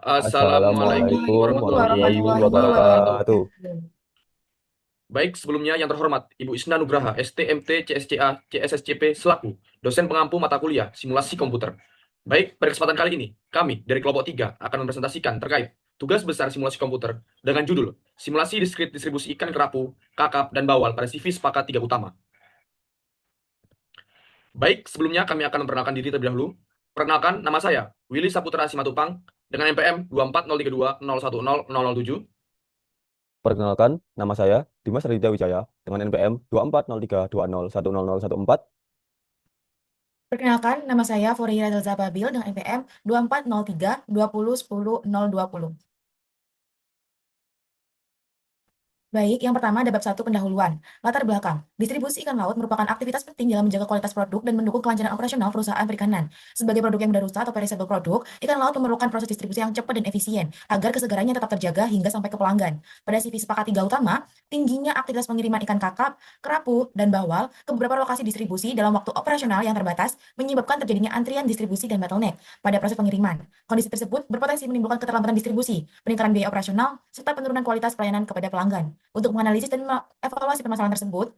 Assalamualaikum Assalamualaikum Assalamualaikum warahmatullahi warahmatullahi wabarakatuh. wabarakatuh. wabarakatuh. Baik, sebelumnya yang terhormat Ibu Isna Nugraha, STMT, CSCA, CSSCP, selaku dosen pengampu mata kuliah simulasi komputer. Baik, pada kesempatan kali ini, kami dari kelompok 3 akan mempresentasikan terkait tugas besar simulasi komputer dengan judul Simulasi Diskrit Distribusi Ikan Kerapu, Kakap, dan Bawal pada CV Sepakat 3 Utama. Baik, sebelumnya kami akan memperkenalkan diri terlebih dahulu. Perkenalkan, nama saya Willy Saputra Simatupang dengan NPM 24032010007. Perkenalkan, nama saya Dimas Raditya Wijaya dengan NPM 2403201014. Perkenalkan, nama saya Foria Delza Babil dengan NPM 2403 2010 1020. Baik, yang pertama ada bab 1 pendahuluan. Latar belakang. Distribusi ikan laut merupakan aktivitas penting dalam menjaga kualitas produk dan mendukung kelancaran operasional perusahaan perikanan. Sebagai produk yang berdarussa atau perishable produk, ikan laut memerlukan proses distribusi yang cepat dan efisien agar kesegarannya tetap terjaga hingga sampai ke pelanggan. Pada CV Sepakat 3 Utama, tingginya aktivitas pengiriman ikan kakap, kerapu, dan bawal ke beberapa lokasi distribusi dalam waktu operasional yang terbatas menyebabkan terjadinya antrian distribusi dan bottleneck pada proses pengiriman. Kondisi tersebut berpotensi menimbulkan keterlambatan distribusi, peningkatan biaya operasional, serta penurunan kualitas pelayanan kepada pelanggan. Untuk menganalisis dan evaluasi permasalahan tersebut,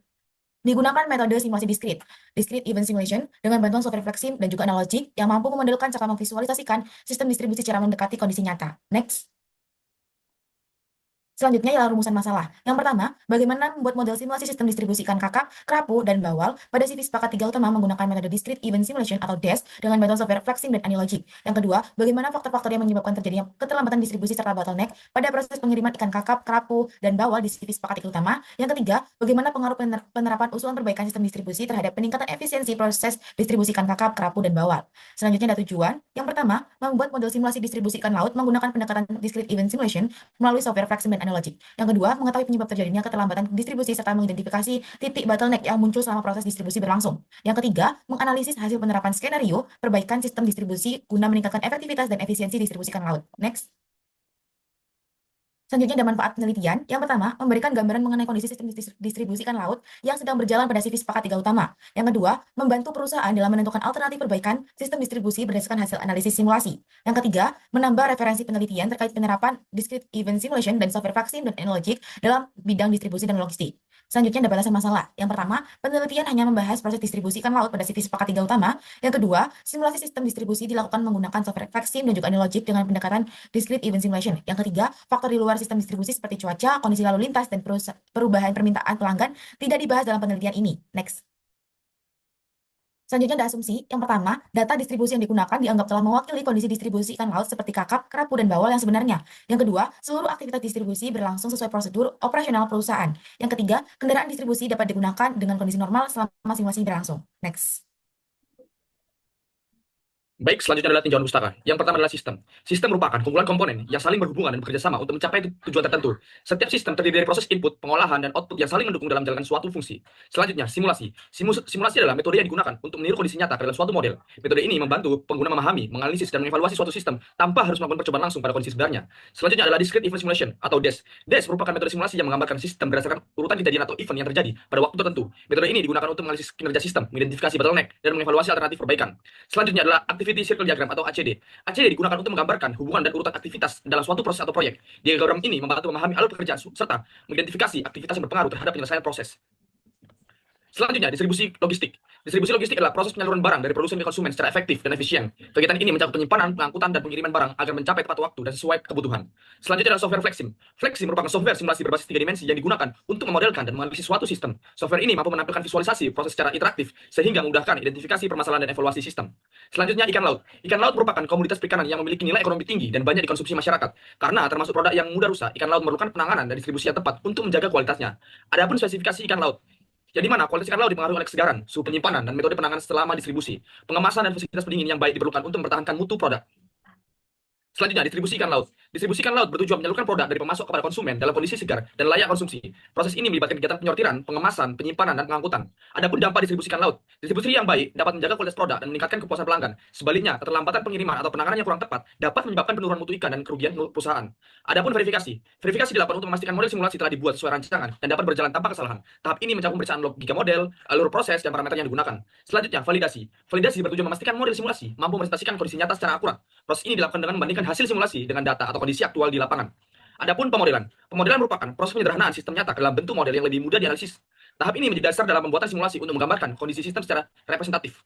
digunakan metode simulasi discrete event simulation dengan bantuan software Flexim dan juga analogi yang mampu memodelkan serta memvisualisasikan sistem distribusi secara mendekati kondisi nyata. Next. Selanjutnya ialah rumusan masalah. Yang pertama, bagaimana membuat model simulasi sistem distribusi ikan kakap, kerapu, dan bawal pada CV Sepakat 3 Utama menggunakan metode Discrete Event Simulation atau DES dengan bantuan software Flexim dan Analogic. Yang kedua, bagaimana faktor-faktor yang menyebabkan terjadinya keterlambatan distribusi serta bottleneck pada proses pengiriman ikan kakap, kerapu, dan bawal di CV Sepakat 3 Utama. Yang ketiga, bagaimana pengaruh penerapan usulan perbaikan sistem distribusi terhadap peningkatan efisiensi proses distribusi ikan kakap, kerapu, dan bawal. Selanjutnya ada tujuan. Yang pertama, membuat model simulasi distribusi ikan laut menggunakan pendekatan Discrete Event Simulation melalui software Flexim dan Analogic. Yang kedua, mengetahui penyebab terjadinya keterlambatan distribusi serta mengidentifikasi titik bottleneck yang muncul selama proses distribusi berlangsung. Yang ketiga, menganalisis hasil penerapan skenario perbaikan sistem distribusi guna meningkatkan efektivitas dan efisiensi distribusi ikan laut. Next. Selanjutnya ada manfaat penelitian. Yang pertama, memberikan gambaran mengenai kondisi sistem distribusi ikan laut yang sedang berjalan pada CV Sepakat 3 Utama. Yang kedua, membantu perusahaan dalam menentukan alternatif perbaikan sistem distribusi berdasarkan hasil analisis simulasi. Yang ketiga, menambah referensi penelitian terkait penerapan Discrete Event Simulation dan software Flexim dan Analogic dalam bidang distribusi dan logistik. Selanjutnya ada batasan masalah. Yang pertama, penelitian hanya membahas proses distribusi ikan laut pada CV Sepakat 3 Utama. Yang kedua, simulasi sistem distribusi dilakukan menggunakan software Flexim dan juga Analogic dengan pendekatan Discrete Event Simulation. Yang ketiga, faktor di luar sistem distribusi seperti cuaca, kondisi lalu lintas, dan perubahan permintaan pelanggan tidak dibahas dalam penelitian ini. Next. Selanjutnya ada asumsi. Yang pertama, data distribusi yang digunakan dianggap telah mewakili kondisi distribusi ikan laut seperti kakap, kerapu, dan bawal yang sebenarnya. Yang kedua, seluruh aktivitas distribusi berlangsung sesuai prosedur operasional perusahaan. Yang ketiga, kendaraan distribusi dapat digunakan dengan kondisi normal selama simulasi berlangsung. Next. Baik, selanjutnya adalah tinjauan pustaka. Yang pertama adalah sistem. Sistem merupakan kumpulan komponen yang saling berhubungan dan bekerja sama untuk mencapai tujuan tertentu. Setiap sistem terdiri dari proses input, pengolahan, dan output yang saling mendukung dalam menjalankan suatu fungsi. Selanjutnya, simulasi. Simulasi adalah metode yang digunakan untuk meniru kondisi nyata dalam suatu model. Metode ini membantu pengguna memahami, menganalisis, dan mengevaluasi suatu sistem tanpa harus melakukan percobaan langsung pada kondisi sebenarnya. Selanjutnya adalah Discrete Event Simulation atau DES. DES merupakan metode simulasi yang menggambarkan sistem berdasarkan urutan kejadian atau event yang terjadi pada waktu tertentu. Metode ini digunakan untuk menganalisis kinerja sistem, mengidentifikasi bottleneck, dan mengevaluasi alternatif perbaikan. Selanjutnya adalah Activity Circle Diagram atau ACD. ACD digunakan untuk menggambarkan hubungan dan urutan aktivitas dalam suatu proses atau proyek. Diagram ini membantu memahami alur pekerjaan serta mengidentifikasi aktivitas yang berpengaruh terhadap penyelesaian proses. Selanjutnya, distribusi logistik. Distribusi logistik adalah proses penyaluran barang dari produsen ke konsumen secara efektif dan efisien. Kegiatan ini mencakup penyimpanan, pengangkutan, dan pengiriman barang agar mencapai tepat waktu dan sesuai kebutuhan. Selanjutnya adalah software Flexim. Flexim merupakan software simulasi berbasis 3 dimensi yang digunakan untuk memodelkan dan menganalisis suatu sistem. Software ini mampu menampilkan visualisasi proses secara interaktif sehingga memudahkan identifikasi permasalahan dan evaluasi sistem. Selanjutnya, ikan laut. Ikan laut merupakan komoditas perikanan yang memiliki nilai ekonomi tinggi dan banyak dikonsumsi masyarakat. Karena termasuk produk yang mudah rusak, ikan laut memerlukan penanganan dan distribusi yang tepat untuk menjaga kualitasnya. Adapun spesifikasi ikan laut, jadi mana kualitas ikan laut dipengaruhi oleh kesegaran, suhu penyimpanan, dan metode penanganan selama distribusi. Pengemasan dan fasilitas pendingin yang baik diperlukan untuk mempertahankan mutu produk. Selanjutnya, distribusi ikan laut. Distribusi ikan laut bertujuan menyalurkan produk dari pemasok kepada konsumen dalam kondisi segar dan layak konsumsi. Proses ini melibatkan kegiatan penyortiran, pengemasan, penyimpanan, dan pengangkutan. Adapun dampak distribusi ikan laut, distribusi yang baik dapat menjaga kualitas produk dan meningkatkan kepuasan pelanggan. Sebaliknya, keterlambatan pengiriman atau penanganan yang kurang tepat dapat menyebabkan penurunan mutu ikan dan kerugian perusahaan. Adapun verifikasi, verifikasi dilakukan untuk memastikan model simulasi telah dibuat sesuai rancangan dan dapat berjalan tanpa kesalahan. Tahap ini mencakup pemeriksaan logika model, alur proses, dan parameter yang digunakan. Selanjutnya, validasi. Validasi bertujuan memastikan model simulasi mampu merepresentasikan kondisi nyata secara akurat. Proses ini dilakukan dengan membandingkan hasil simulasi dengan data atau kondisi aktual di lapangan. Adapun pemodelan. Pemodelan merupakan proses penyederhanaan sistem nyata ke dalam bentuk model yang lebih mudah dianalisis. Tahap ini menjadi dasar dalam pembuatan simulasi untuk menggambarkan kondisi sistem secara representatif.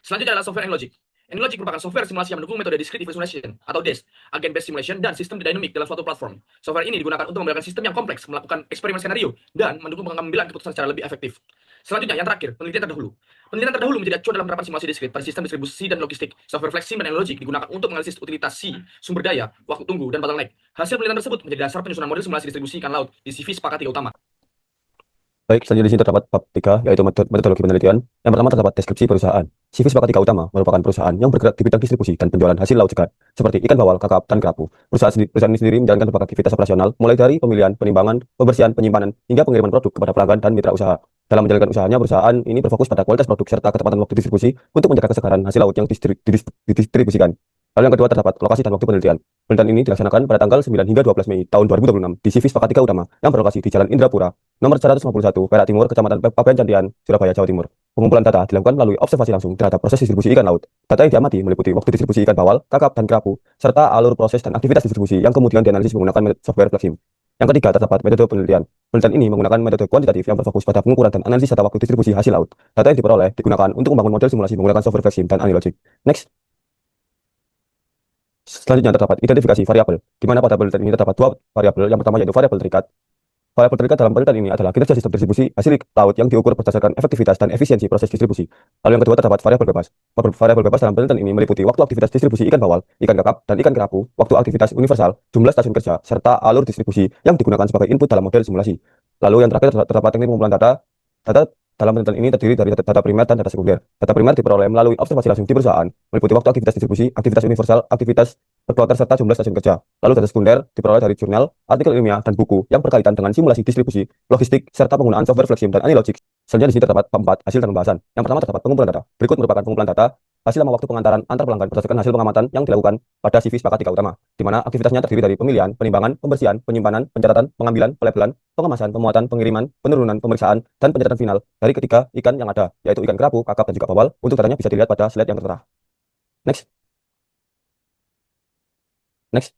Selanjutnya adalah software AnyLogic. AnyLogic merupakan software simulasi yang mendukung metode Discrete Visualization atau DES, Agent Based Simulation, dan sistem dynamic dalam suatu platform. Software ini digunakan untuk membayangkan sistem yang kompleks, melakukan eksperimen skenario, dan mendukung pengambilan keputusan secara lebih efektif. Selanjutnya, yang terakhir, penelitian terdahulu. Penelitian terdahulu menjadi acuan dalam penerapan simulasi discrete pada sistem distribusi dan logistik. Software Flexsim dan AnyLogic digunakan untuk menganalisis utilitasi, sumber daya, waktu tunggu, dan bottleneck. Hasil penelitian tersebut menjadi dasar penyusunan model simulasi distribusi ikan laut di CV Sepakat 3 Utama. Baik, selanjutnya di sini terdapat bab 3, yaitu metodologi penelitian. Yang pertama terdapat deskripsi perusahaan. CV Sepakat 3 Utama merupakan perusahaan yang bergerak di bidang distribusi dan penjualan hasil laut segar, seperti ikan bawal, kakap, dan kerapu. Perusahaan ini sendiri menjalankan berbagai aktivitas operasional, mulai dari pemilihan, penimbangan, pembersihan, penyimpanan, hingga pengiriman produk kepada pelanggan dan mitra usaha. Dalam menjalankan usahanya, perusahaan ini berfokus pada kualitas produk serta ketepatan waktu distribusi untuk menjaga kesegaran hasil laut yang didistribusikan. Lalu yang kedua terdapat lokasi dan waktu penelitian. Penelitian ini dilaksanakan pada tanggal 9 hingga 12 Mei tahun 2026 di CV Sepakat 3 Utama yang berlokasi di Jalan Indrapura, nomor 151, Perak Timur, Kecamatan Pabean Candian, Surabaya, Jawa Timur. Pengumpulan data dilakukan melalui observasi langsung terhadap proses distribusi ikan laut. Data yang diamati meliputi waktu distribusi ikan bawal, kakap, dan kerapu, serta alur proses dan aktivitas distribusi yang kemudian dianalisis menggunakan software Flexsim. Yang ketiga terdapat metode penelitian. Penelitian ini menggunakan metode kuantitatif yang berfokus pada pengukuran dan analisis data waktu distribusi hasil laut. Data yang diperoleh digunakan untuk membangun model simulasi menggunakan software Flexsim dan AnyLogic. Next. Selanjutnya terdapat identifikasi variabel, di mana pada penelitian ini terdapat dua variabel. Yang pertama yaitu variabel terikat. Variabel terikat dalam penelitian ini adalah kinerja sistem distribusi hasil laut yang diukur berdasarkan efektivitas dan efisiensi proses distribusi. Lalu yang kedua terdapat variabel bebas. Variabel bebas dalam penelitian ini meliputi waktu aktivitas distribusi ikan bawal, ikan kakap, dan ikan kerapu, waktu aktivitas universal, jumlah stasiun kerja, serta alur distribusi yang digunakan sebagai input dalam model simulasi. Lalu yang terakhir terdapat teknik pengumpulan data. Data dalam penelitian ini terdiri dari data primer dan data sekunder. Data primer diperoleh melalui observasi langsung di perusahaan, meliputi waktu aktivitas distribusi, aktivitas universal, aktivitas berkloter, serta jumlah stasiun kerja. Lalu data sekunder diperoleh dari jurnal, artikel ilmiah, dan buku yang berkaitan dengan simulasi distribusi, logistik, serta penggunaan software Flexsim dan AnyLogic. Selanjutnya di sini terdapat 4 hasil dan pembahasan. Yang pertama terdapat pengumpulan data. Berikut merupakan pengumpulan data hasil lama waktu pengantaran antar pelanggan berdasarkan hasil pengamatan yang dilakukan pada CV Sepakat 3 Utama, di mana aktivitasnya terdiri dari pemilihan, penimbangan, pembersihan, penyimpanan, pencatatan, pengambilan, pelabelan, pengemasan, pemuatan, pengiriman, penurunan, pemeriksaan, dan pencatatan final dari ketiga ikan yang ada, yaitu ikan kerapu, kakap, dan juga bawal. Untuk datanya bisa dilihat pada slide yang tertera. Next. Next.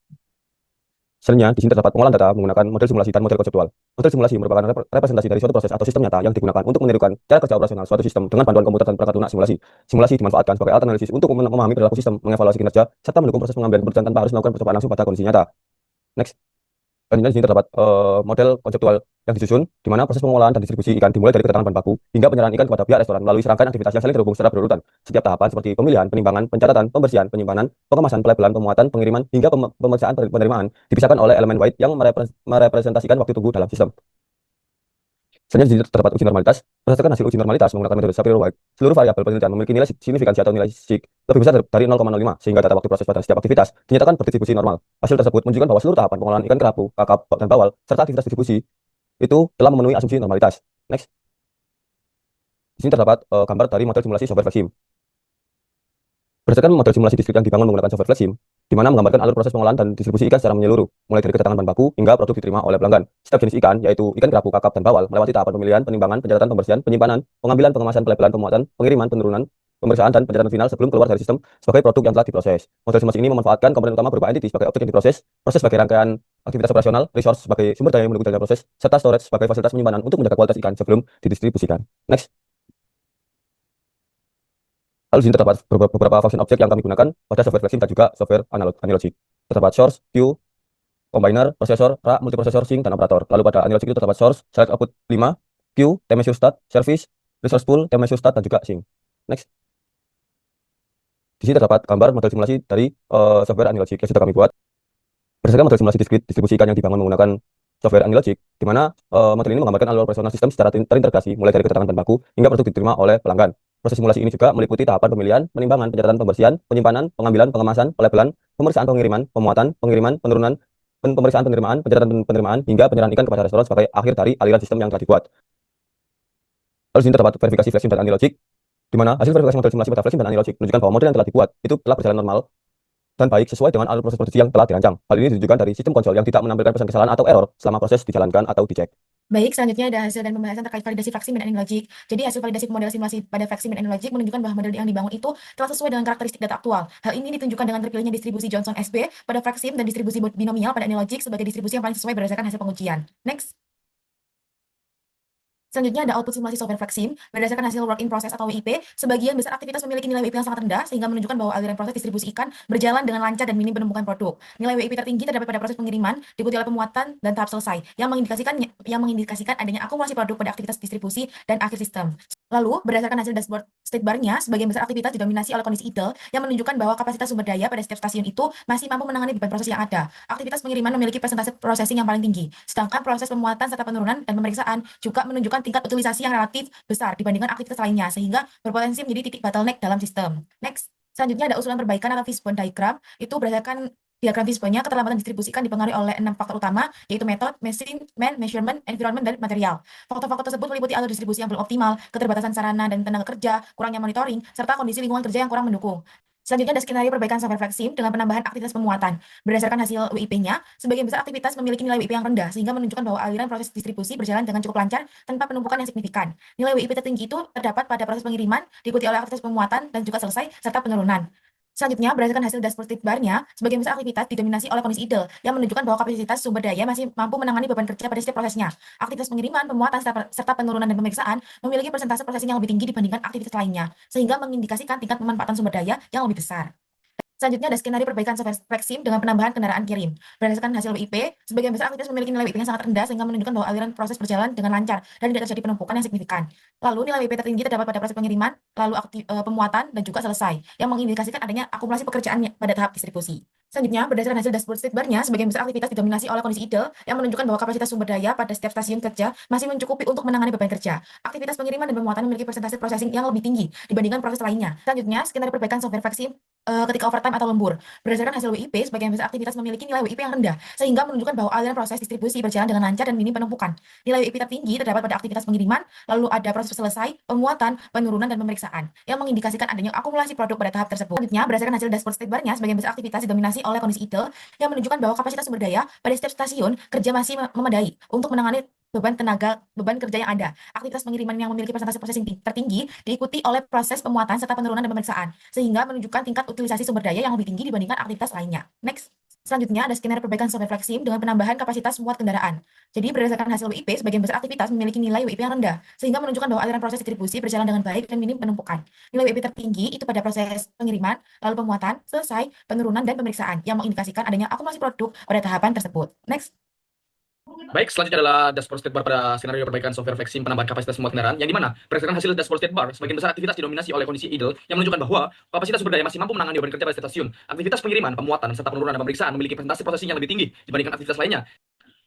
Selanjutnya, di sini terdapat pengolahan data menggunakan model simulasi dan model konseptual. Model simulasi merupakan representasi dari suatu proses atau sistem nyata yang digunakan untuk menirukan cara kerja operasional suatu sistem dengan bantuan komputer dan perangkat lunak simulasi. Simulasi dimanfaatkan sebagai alat analisis untuk memahami perilaku sistem, mengevaluasi kinerja, serta mendukung proses pengambilan keputusan tanpa harus melakukan percobaan langsung pada kondisi nyata. Next. Selanjutnya di sini terdapat model konseptual yang disusun, di mana proses pengolahan dan distribusi ikan dimulai dari kedatangan bahan baku hingga penyerahan ikan kepada pihak restoran melalui serangkaian aktivitas yang saling terhubung secara berurutan. Setiap tahapan seperti pemilihan, penimbangan, pencatatan, pembersihan, penyimpanan, pengemasan, pelabelan, pemuatan, pengiriman, hingga pemeriksaan penerimaan dipisahkan oleh elemen white yang merepresentasikan waktu tunggu dalam sistem. Selanjutnya di sini terdapat uji normalitas. Berdasarkan hasil uji normalitas menggunakan metode Shapiro-White, seluruh variabel penelitian memiliki nilai signifikansi atau nilai sig lebih besar dari 0,05, sehingga data waktu proses pada setiap aktivitas dinyatakan berdistribusi normal. Hasil tersebut menunjukkan bahwa seluruh tahapan pengolahan ikan kerapu, kakap, dan bawal, serta aktivitas distribusi itu telah memenuhi asumsi normalitas. Next. Di sini terdapat gambar dari model simulasi software Flexsim. Berdasarkan model simulasi diskrit yang dibangun menggunakan software Flexsim, di mana menggambarkan alur proses pengolahan dan distribusi ikan secara menyeluruh, mulai dari kedatangan bahan baku hingga produk diterima oleh pelanggan. Setiap jenis ikan, yaitu ikan kerapu, kakap, dan bawal, melewati tahapan pemilihan, penimbangan, pencatatan, pembersihan, penyimpanan, pengambilan, pengemasan, pelabelan, pemuatan, pengiriman, penurunan, pemeriksaan, dan pencatatan final sebelum keluar dari sistem sebagai produk yang telah diproses. Model simulasi ini memanfaatkan komponen utama berupa entity sebagai objek yang diproses, proses sebagai rangkaian aktivitas operasional, resource sebagai sumber daya yang mendukung jalannya proses, serta storage sebagai fasilitas penyimpanan untuk menjaga kualitas ikan sebelum didistribusikan. Next. Lalu di sini terdapat beberapa function objek yang kami gunakan pada software Flexsim dan juga software AnyLogic. Terdapat source, queue, combiner, prosesor, rak, multiprosesor, sync, dan operator. Lalu pada AnyLogic itu terdapat source, select output 5, queue, time measure start, service, resource pool, time measure start, dan juga sync. Next. Di sini terdapat gambar model simulasi dari software AnyLogic yang sudah kami buat. Berdasarkan model simulasi distribusi ikan yang dibangun menggunakan software AnyLogic, di mana model ini menggambarkan alur operasional sistem secara terintegrasi mulai dari kedatangan bahan baku hingga produk diterima oleh pelanggan. Proses simulasi ini juga meliputi tahapan pemilihan, penimbangan, pencatatan, pembersihan, penyimpanan, pengambilan, pengemasan, pelabelan, pemeriksaan pengiriman, pemuatan, pengiriman, penurunan, pemeriksaan penerimaan, pencatatan penerimaan, hingga penyerahan ikan kepada restoran sebagai akhir dari aliran sistem yang telah dibuat. Lalu di sini terdapat verifikasi flexim dan anti-logic, di mana hasil verifikasi model simulasi pada flexim dan anti-logic menunjukkan bahwa model yang telah dibuat itu telah berjalan normal dan baik sesuai dengan alur proses produksi yang telah dirancang. Hal ini ditunjukkan dari sistem konsol yang tidak menampilkan pesan kesalahan atau error selama proses dijalankan atau dicek. Baik, selanjutnya ada hasil dan pembahasan terkait validasi vaksin dan analogic. Jadi hasil validasi model simulasi pada vaksin dan analogic menunjukkan bahwa model yang dibangun itu telah sesuai dengan karakteristik data aktual. Hal ini ditunjukkan dengan terpilihnya distribusi Johnson SB pada vaksin dan distribusi binomial pada analogic sebagai distribusi yang paling sesuai berdasarkan hasil pengujian. Next. Selanjutnya ada output simulasi software vaksin berdasarkan hasil work in process atau WIP. Sebagian besar aktivitas memiliki nilai WIP yang sangat rendah sehingga menunjukkan bahwa aliran proses distribusi ikan berjalan dengan lancar dan minim penumpukan produk. Nilai WIP tertinggi terdapat pada proses pengiriman, diikuti oleh pemuatan dan tahap selesai yang mengindikasikan adanya akumulasi produk pada aktivitas distribusi dan akhir sistem. Lalu, berdasarkan hasil dashboard state bar-nya, sebagian besar aktivitas didominasi oleh kondisi idle yang menunjukkan bahwa kapasitas sumber daya pada setiap stasiun itu masih mampu menangani beban proses yang ada. Aktivitas pengiriman memiliki persentase processing yang paling tinggi, sedangkan proses pemuatan serta penurunan dan pemeriksaan juga menunjukkan tingkat utilisasi yang relatif besar dibandingkan aktivitas lainnya, sehingga berpotensi menjadi titik bottleneck dalam sistem. Next. Selanjutnya ada usulan perbaikan atau fishbone diagram. Itu berdasarkan diagram fishbone-nya, keterlambatan distribusi ikan dipengaruhi oleh 6 faktor utama, yaitu method, mesin, man, measurement, environment, dan material. Faktor-faktor tersebut meliputi alur distribusi yang belum optimal, keterbatasan sarana dan tenaga kerja, kurangnya monitoring, serta kondisi lingkungan kerja yang kurang mendukung. Selanjutnya ada skenario perbaikan software vaksin dengan penambahan aktivitas pemuatan. Berdasarkan hasil WIP-nya, sebagian besar aktivitas memiliki nilai WIP yang rendah, sehingga menunjukkan bahwa aliran proses distribusi berjalan dengan cukup lancar tanpa penumpukan yang signifikan. Nilai WIP tertinggi itu terdapat pada proses pengiriman, diikuti oleh aktivitas pemuatan dan juga selesai, serta penurunan. Selanjutnya, berdasarkan hasil dashboard state bar-nya, sebagian besar aktivitas didominasi oleh kondisi idle yang menunjukkan bahwa kapasitas sumber daya masih mampu menangani beban kerja pada setiap prosesnya. Aktivitas pengiriman, pemuatan, serta penurunan dan pemeriksaan memiliki persentase processing yang lebih tinggi dibandingkan aktivitas lainnya, sehingga mengindikasikan tingkat pemanfaatan sumber daya yang lebih besar. Selanjutnya ada skenario perbaikan software vaksin dengan penambahan kendaraan kirim. Berdasarkan hasil WIP, sebagian besar aktivitas memiliki nilai WIP yang sangat rendah sehingga menunjukkan bahwa aliran proses berjalan dengan lancar dan tidak terjadi penumpukan yang signifikan. Lalu nilai WIP tertinggi terdapat pada proses pengiriman, lalu pemuatan dan juga selesai, yang mengindikasikan adanya akumulasi pekerjaan pada tahap distribusi. Selanjutnya, berdasarkan hasil dashboard state bar-nya, sebagian besar aktivitas didominasi oleh kondisi idle yang menunjukkan bahwa kapasitas sumber daya pada setiap stasiun kerja masih mencukupi untuk menangani beban kerja. Aktivitas pengiriman dan pemuatan memiliki persentase processing yang lebih tinggi dibandingkan proses lainnya. Selanjutnya, skenario perbaikan software vaksin ketika overtime atau lembur. Berdasarkan hasil WIP, sebagian besar aktivitas memiliki nilai WIP yang rendah, sehingga menunjukkan bahwa aliran proses distribusi berjalan dengan lancar dan minim penumpukan. Nilai WIP tertinggi terdapat pada aktivitas pengiriman, lalu ada proses selesai, pemuatan, penurunan, dan pemeriksaan, yang mengindikasikan adanya akumulasi produk pada tahap tersebut. Selanjutnya, berdasarkan hasil dashboard state bar-nya, sebagian besar aktivitas didominasi oleh kondisi idle, yang menunjukkan bahwa kapasitas sumber daya pada setiap stasiun kerja masih memadai untuk menangani beban kerja yang ada. Aktivitas pengiriman yang memiliki persentase processing tertinggi diikuti oleh proses pemuatan serta penurunan dan pemeriksaan, sehingga menunjukkan tingkat utilisasi sumber daya yang lebih tinggi dibandingkan aktivitas lainnya. Next. Selanjutnya ada skenario perbaikan software vaksin dengan penambahan kapasitas muat kendaraan. Jadi berdasarkan hasil WIP, sebagian besar aktivitas memiliki nilai WIP yang rendah, sehingga menunjukkan bahwa aliran proses distribusi berjalan dengan baik dan minim penumpukan. Nilai WIP tertinggi itu pada proses pengiriman, lalu pemuatan, selesai, penurunan, dan pemeriksaan, yang mengindikasikan adanya akumulasi produk pada tahapan tersebut. Next. Baik, selanjutnya adalah dashboard state bar pada skenario perbaikan software vaksin penambahan kapasitas semua kendaraan, yang dimana berdasarkan hasil dashboard state bar, sebagian besar aktivitas didominasi oleh kondisi idle yang menunjukkan bahwa kapasitas sumber daya masih mampu menangani beban kerja pada stasiun. Aktivitas pengiriman, pemuatan, serta penurunan dan pemeriksaan memiliki persentase processing yang lebih tinggi dibandingkan aktivitas lainnya.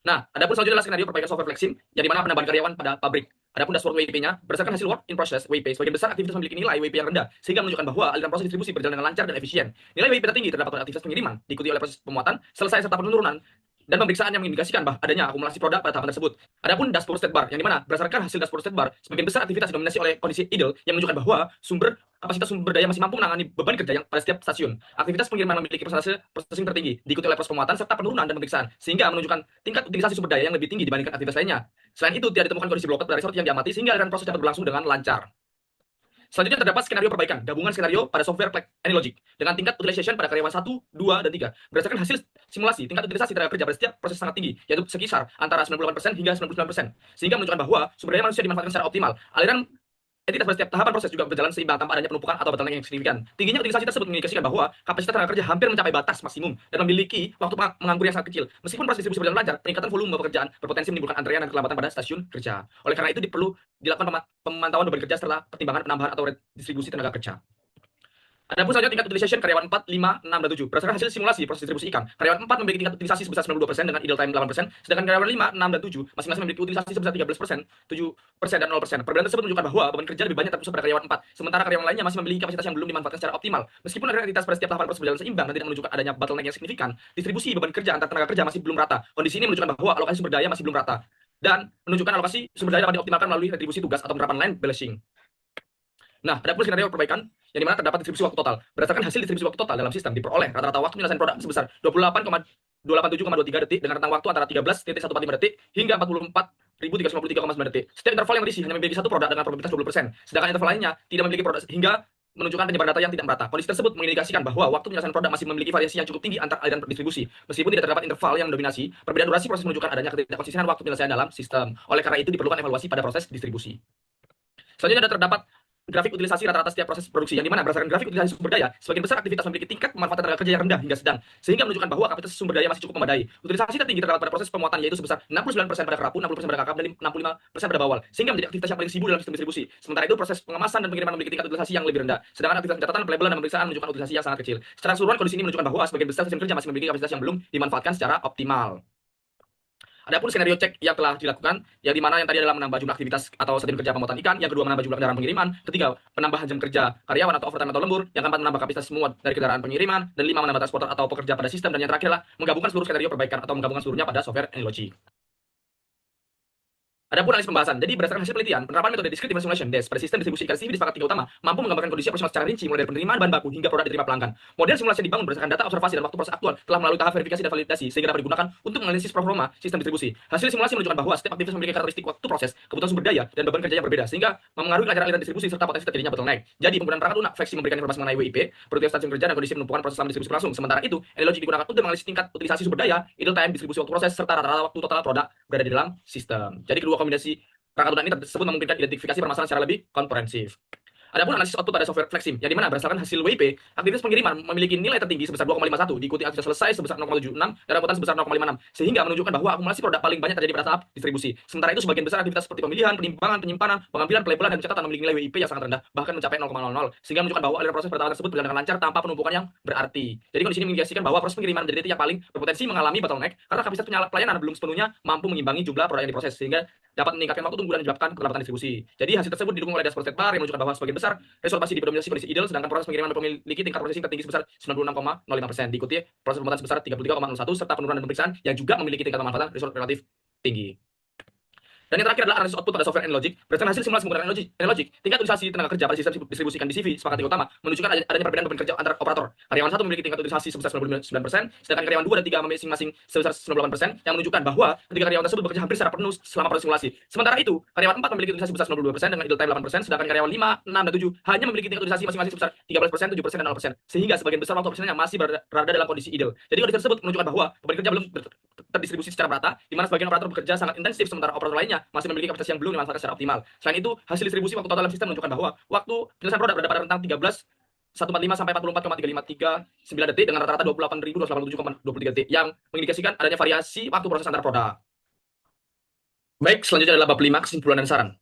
Nah, adapun selanjutnya adalah skenario perbaikan software vaksin, yang dimana penambahan karyawan pada pabrik. Adapun dashboard WIP-nya, berdasarkan hasil work in process WIP, sebagian besar aktivitas memiliki nilai WIP yang rendah, sehingga menunjukkan bahwa aliran proses distribusi berjalan dengan lancar dan efisien. Nilai WIP tertinggi terdapat pada aktivitas pengiriman, diikuti oleh proses pemuatan, selesai serta penurunan, dan pemeriksaan yang mengindikasikan bahwa adanya akumulasi produk pada tahapan tersebut. Adapun dashboard state bar, yang dimana berdasarkan hasil dashboard state bar, sebagian besar aktivitas didominasi oleh kondisi idle yang menunjukkan bahwa kapasitas sumber daya masih mampu menangani beban kerja yang pada setiap stasiun. Aktivitas pengiriman memiliki persentase processing tertinggi, diikuti oleh proses pemuatan serta penurunan dan pemeriksaan, sehingga menunjukkan tingkat utilisasi sumber daya yang lebih tinggi dibandingkan aktivitas lainnya. Selain itu, tidak ditemukan kondisi blockade pada resort yang diamati, sehingga aliran proses dapat berlangsung dengan lancar. Selanjutnya terdapat skenario perbaikan, gabungan skenario pada software analogic dengan tingkat utilization pada karyawan 1, 2, dan 3. Berdasarkan hasil simulasi, tingkat utilisasi tenaga kerja pada setiap proses sangat tinggi, yaitu sekisar antara 98% hingga 99%, sehingga menunjukkan bahwa sumber daya manusia dimanfaatkan secara optimal. Aliran entitas pada setiap tahapan proses juga berjalan seimbang tanpa adanya penumpukan atau bottleneck yang signifikan. Tingginya utilisasi tersebut mengindikasikan bahwa kapasitas tenaga kerja hampir mencapai batas maksimum dan memiliki waktu menganggur yang sangat kecil. Meskipun proses distribusi berjalan lancar, peningkatan volume pekerjaan berpotensi menimbulkan antrean dan keterlambatan pada stasiun kerja. Oleh karena itu perlu dilakukan pemantauan beban kerja setelah pertimbangan penambahan atau redistribusi tenaga kerja. Adapun selanjutnya tingkat utilization karyawan 4, 5, 6, dan 7. Berdasarkan hasil simulasi proses distribusi ikan, karyawan 4 memiliki tingkat utilisasi sebesar 92% dengan idle time 8%, sedangkan karyawan 5, 6, dan 7 masing-masing memiliki utilisasi sebesar 13%, 7%, dan 0%. Perbedaan tersebut menunjukkan bahwa beban kerja lebih banyak terpusat pada karyawan 4, sementara karyawan lainnya masih memiliki kapasitas yang belum dimanfaatkan secara optimal. Meskipun aktivitas pada setiap tahapan proses berjalan seimbang dan tidak menunjukkan adanya bottleneck yang signifikan, distribusi beban kerja antar tenaga kerja masih belum rata. Kondisi ini menunjukkan bahwa alokasi sumber daya masih belum rata dan menunjukkan alokasi sumber daya dapat dioptimalkan melalui retribusi tugas atau penerapan line balancing. Nah, adapun skenario perbaikan yang dimana terdapat distribusi waktu total. Berdasarkan hasil distribusi waktu total dalam sistem diperoleh rata-rata waktu penyelesaian produk sebesar 28,287,23 detik dengan rentang waktu antara 13,145 detik hingga 44.353,9 detik. Setiap interval yang berisi hanya memiliki satu produk dengan probabilitas 20%, sedangkan interval lainnya tidak memiliki produk hingga menunjukkan penyebaran data yang tidak merata. Kondisi tersebut mengindikasikan bahwa waktu penyelesaian produk masih memiliki variasi yang cukup tinggi antar aliran distribusi. Meskipun tidak terdapat interval yang mendominasi, perbedaan durasi proses menunjukkan adanya ketidakkonsistenan waktu penyelesaian dalam sistem. Oleh karena itu diperlukan evaluasi pada proses distribusi. Selanjutnya ada terdapat grafik utilisasi rata-rata setiap proses produksi, yang dimana berdasarkan grafik utilisasi sumber daya, sebagian besar aktivitas memiliki tingkat pemanfaatan tenaga kerja yang rendah hingga sedang, sehingga menunjukkan bahwa kapasitas sumber daya masih cukup memadai. Utilisasi tertinggi terdapat pada proses pemuatan, yaitu sebesar 69% pada kerapu, 60% pada kakap, dan 65% pada bawal, sehingga menjadi aktivitas yang paling sibuk dalam sistem distribusi. Sementara itu, proses pengemasan dan pengiriman memiliki tingkat utilisasi yang lebih rendah, sedangkan aktivitas pencatatan, pelabelan, dan pemeriksaan menunjukkan utilisasi yang sangat kecil. Secara keseluruhan, kondisi ini menunjukkan bahwa sebagian besar sistem kerja masih memiliki kapasitas yang belum dimanfaatkan secara optimal. Adapun skenario cek yang telah dilakukan, yang dimana yang tadi adalah menambah jumlah aktivitas atau setting kerja pemuatan ikan, yang kedua menambah jumlah kendaraan pengiriman, ketiga penambahan jam kerja karyawan atau overtime atau lembur, yang keempat menambah kapasitas muat dari kendaraan pengiriman, dan lima menambah transporter atau pekerja pada sistem, dan yang terakhir adalah menggabungkan seluruh skenario perbaikan atau menggabungkan seluruhnya pada software analogy. Adapun analisis pembahasan, jadi berdasarkan hasil penelitian, penerapan metode descriptive simulation (DES) pada sistem distribusi ikan CV disepakati tiga utama, mampu menggambarkan kondisi operasional secara rinci mulai dari penerimaan bahan baku hingga produk diterima pelanggan. Model simulasi yang dibangun berdasarkan data observasi dan waktu proses aktual telah melalui tahap verifikasi dan validasi sehingga dapat digunakan untuk menganalisis performa sistem distribusi. Hasil simulasi menunjukkan bahwa setiap aktivitas memiliki karakteristik waktu proses, kebutuhan sumber daya, dan beban kerja yang berbeda sehingga memengaruhi kelancaran aliran distribusi serta potensi terjadinya bottleneck. Jadi penggunaan perangkat lunak fleksi memberikan informasi mengenai WIP, produktivitas jam kerja, dan kondisi penumpukan proses selama distribusi berlangsung. Sementara itu, analogi digunakan untuk menganalisis tingkat utilisasi sumber daya, idle time, distribusi waktu proses, serta rata-rata waktu total produk berada di dalam sistem. Jadi kedua kombinasi perangkat lunak ini tersebut memungkinkan identifikasi permasalahan secara lebih komprehensif. Adapun analisis output pada software Flexim, yang dimana berdasarkan hasil WIP, aktivitas pengiriman memiliki nilai tertinggi sebesar 2,51, diikuti aktivitas selesai sebesar 0,76, dan rambutan sebesar 0,56, sehingga menunjukkan bahwa akumulasi produk paling banyak terjadi pada tahap distribusi. Sementara itu, sebagian besar aktivitas seperti pemilihan, penimbangan, penyimpanan, pengambilan, pelabelan, dan pencatatan memiliki nilai WIP yang sangat rendah, bahkan mencapai 0,00, sehingga menunjukkan bahwa aliran proses pada tahap tersebut berjalan dengan lancar tanpa penumpukan yang berarti. Jadi kondisi ini mengindikasikan bahwa proses pengiriman menjadi titik yang paling berpotensi mengalami bottleneck karena kapasitas pelayanan belum sepenuhnya mampu mengimbangi jumlah produk yang diproses, sehingga dapat meningkatkan waktu tunggu dan menyebabkan keterlambatan distribusi. Jadi hasil tersebut didukung oleh dashboard bar yang menunjukkan bahwa sebagian besar resolusi didominasi kondisi ideal, sedangkan proses pengiriman memiliki tingkat processing tertinggi sebesar 96,05%, diikuti proses pemuatan sebesar 33,01, serta penurunan dan pemeriksaan yang juga memiliki tingkat pemanfaatan resolusi relatif tinggi. Dan yang terakhir adalah analisis output pada software Analogic. Berdasarkan hasil simulasi menggunakan Analogic, tingkat utilisasi tenaga kerja pada sistem distribusikan di CV sepakati utama menunjukkan adanya perbedaan beban kerja antar operator. Karyawan 1 memiliki tingkat utilisasi sebesar 99%, sedangkan karyawan 2 dan 3 masing-masing sebesar 98%, yang menunjukkan bahwa ketika karyawan tersebut bekerja hampir secara penuh selama proses simulasi. Sementara itu, karyawan 4 memiliki utilisasi sebesar 92% dengan idle time 8%, sedangkan karyawan 5, 6, dan 7 hanya memiliki tingkat utilisasi masing-masing sebesar 13%, 7%, dan 0%, sehingga sebagian besar waktu operasionalnya masih berada dalam kondisi ideal. Jadi kondisi tersebut menunjukkan bahwa beban kerja belum terdistribusi secara merata, di mana sebagian operator bekerja sangat intensif, sementara operator lainnya masih memiliki kapasitas yang belum dimanfaatkan secara optimal. Selain itu, hasil distribusi waktu total dalam sistem menunjukkan bahwa waktu penyelesaian produk berada pada rentang 13.145 sampai 44,353,9 detik dengan rata-rata 28.287,23 detik yang mengindikasikan adanya variasi waktu proses antar produk. Baik, selanjutnya adalah bab 5, kesimpulan dan saran.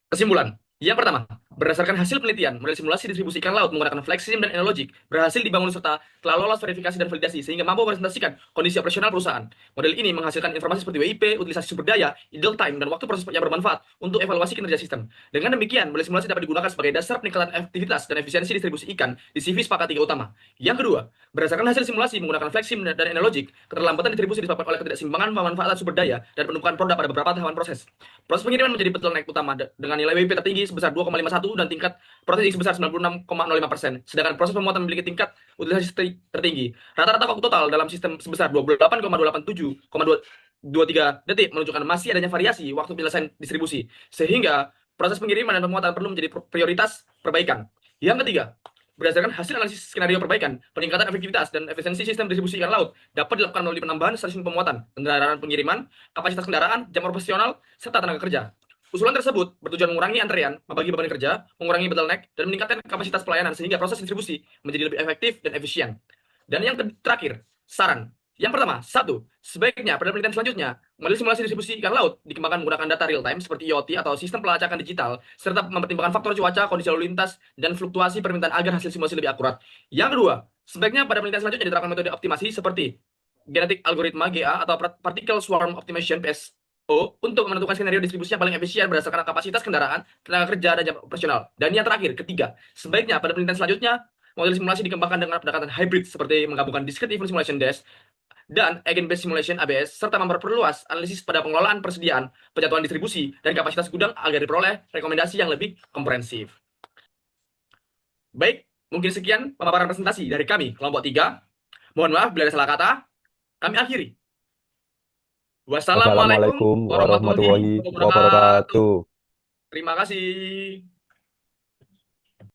Kesimpulan. Yang pertama, berdasarkan hasil penelitian, model simulasi distribusi ikan laut menggunakan Flexim dan Analogic berhasil dibangun serta telah lolos verifikasi dan validasi sehingga mampu merepresentasikan kondisi operasional perusahaan. Model ini menghasilkan informasi seperti WIP, utilisasi sumber daya, idle time, dan waktu proses yang bermanfaat untuk evaluasi kinerja sistem. Dengan demikian, model simulasi dapat digunakan sebagai dasar peningkatan aktivitas dan efisiensi distribusi ikan di CV sepakat tiga utama. Yang kedua, berdasarkan hasil simulasi menggunakan Flexim dan Analogic, keterlambatan distribusi disebabkan oleh ketidakseimbangan pemanfaatan sumber daya dan penumpukan produk pada beberapa tahapan proses. Proses pengiriman menjadi bottleneck utama dengan nilai WIP tertinggi sebesar 2,51 dan tingkat processing sebesar 96,05%. Sedangkan proses pemuatan memiliki tingkat utilisasi tertinggi. Rata-rata waktu total dalam sistem sebesar 28,287,23 detik menunjukkan masih adanya variasi waktu penyelesaian distribusi. Sehingga proses pengiriman dan pemuatan perlu menjadi prioritas perbaikan. Yang ketiga, berdasarkan hasil analisis skenario perbaikan, peningkatan efektivitas dan efisiensi sistem distribusi ikan laut dapat dilakukan melalui penambahan stasiun pemuatan, kendaraan pengiriman, kapasitas kendaraan, jam operasional, serta tenaga kerja. Usulan tersebut bertujuan mengurangi antrean, membagi beban kerja, mengurangi bottleneck, dan meningkatkan kapasitas pelayanan sehingga proses distribusi menjadi lebih efektif dan efisien. Dan yang terakhir, saran. Yang pertama, satu, sebaiknya pada penelitian selanjutnya, model simulasi distribusi ikan laut dikembangkan menggunakan data real time seperti IoT atau sistem pelacakan digital, serta mempertimbangkan faktor cuaca, kondisi lalu lintas, dan fluktuasi permintaan agar hasil simulasi lebih akurat. Yang kedua, sebaiknya pada penelitian selanjutnya diterapkan metode optimasi seperti genetic algoritma GA atau particle swarm optimization PSO untuk menentukan skenario distribusi yang paling efisien berdasarkan kapasitas kendaraan, tenaga kerja, dan jam operasional. Dan yang terakhir, ketiga, sebaiknya pada penelitian selanjutnya model simulasi dikembangkan dengan pendekatan hybrid seperti menggabungkan discrete event simulation dash dan agent-based simulation ABS, serta memperluas analisis pada pengelolaan persediaan, penjatuhan distribusi, dan kapasitas gudang agar diperoleh rekomendasi yang lebih komprehensif. Baik, mungkin sekian pemaparan presentasi dari kami, kelompok 3. Mohon maaf bila ada salah kata. Kami akhiri. Wassalamualaikum Wassalamualaikum warahmatullahi warahmatullahi wabarakatuh. wabarakatuh. Terima kasih.